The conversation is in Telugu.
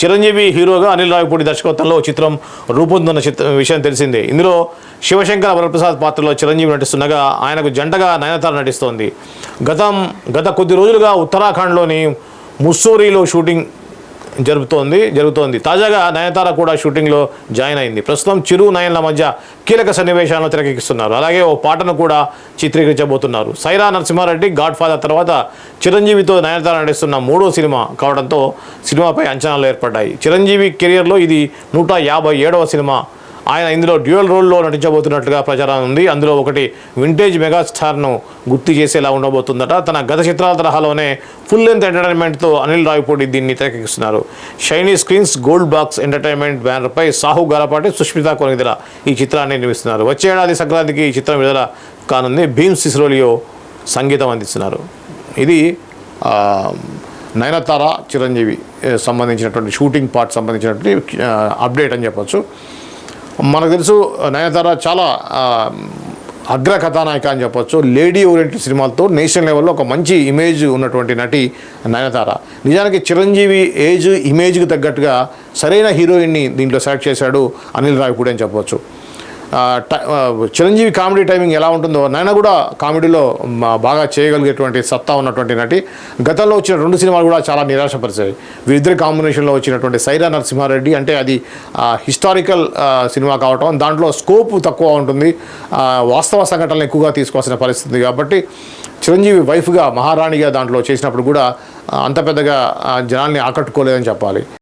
చిరంజీవి హీరోగా అనిల్ రావిపూడి దర్శకత్వంలో చిత్రం రూపొందుతున్న విషయం తెలిసిందే. ఇందులో శివశంకర వరప్రసాద్ పాత్రలో చిరంజీవి నటిస్తుండగా ఆయనకు జంటగా నయనతార నటిస్తోంది. గత కొద్ది రోజులుగా ఉత్తరాఖండ్లోని ముస్సోరీలో షూటింగ్ జరుగుతోంది. తాజాగా నయనతార కూడా షూటింగ్లో జాయిన్ అయింది. ప్రస్తుతం చిరు నయన్ల మధ్య కీలక సన్నివేశాలను తెరకెక్కిస్తున్నారు. అలాగే ఓ పాటను కూడా చిత్రీకరించబోతున్నారు. సైరా నరసింహారెడ్డి గాడ్ ఫాదర్ తర్వాత చిరంజీవితో నయనతార నటిస్తున్న 3వ సినిమా కావడంతో సినిమాపై అంచనాలు ఏర్పడ్డాయి. చిరంజీవి కెరియర్లో ఇది 157వ సినిమా. ఆయన ఇందులో డ్యూయల్ రోల్లో నటించబోతున్నట్లుగా ప్రచారం ఉంది. అందులో ఒకటి వింటేజ్ మెగాస్టార్ను గుర్తు చేసేలా ఉండబోతుందట. తన గత చిత్రాల తరహాలోనే ఫుల్ లెంత్ ఎంటర్టైన్మెంట్తో అనిల్ రావిపూడి దీన్ని తెరకెక్కిస్తున్నారు. Shine screens gold box entertainment బ్యానర్పై సాహు గారపాటి, సుష్మిత కొనిదెల ఈ చిత్రాన్ని నిర్మిస్తున్నారు. వచ్చే ఏడాది సంక్రాంతికి ఈ చిత్రం విడుదల కానుంది. భీమ్ సిసిరోలియో సంగీతం అందిస్తున్నారు. ఇది నయనతార చిరంజీవి సంబంధించినటువంటి షూటింగ్ పార్ట్ సంబంధించినటువంటి అప్డేట్ అని చెప్పొచ్చు. మనకు తెలుసు నయనతార చాలా అగ్ర కథానాయిక అని చెప్పొచ్చు. లేడీ ఓరియంటెడ్ సినిమాలతో నేషనల్ లెవెల్లో ఒక మంచి ఇమేజ్ ఉన్నటువంటి నటి నయనతార. నిజానికి చిరంజీవి ఏజ్ ఇమేజ్కి తగ్గట్టుగా సరైన హీరోయిన్ని దీంట్లో సెలెక్ట్ చేశాడు అనిల్ రావిపూడి అని చెప్పొచ్చు. చిరంజీవి కామెడీ టైమింగ్ ఎలా ఉంటుందో నయన కూడా కామెడీలో బాగా చేయగలిగేటువంటి సత్తా ఉన్నటువంటి నటి. గతంలో వచ్చిన 2 సినిమాలు కూడా చాలా నిరాశపరిచాయి. వీరిద్దరి కాంబినేషన్లో వచ్చినటువంటి సైరా నరసింహారెడ్డి అంటే అది హిస్టారికల్ సినిమా కావటం, దాంట్లో స్కోప్ తక్కువ ఉంటుంది, వాస్తవ సంఘటనలు ఎక్కువగా తీసుకోవాల్సిన పరిస్థితి. కాబట్టి చిరంజీవి వైఫ్గా మహారాణిగా దాంట్లో చేసినప్పుడు కూడా అంత పెద్దగా జనాల్ని ఆకట్టుకోలేదని చెప్పాలి.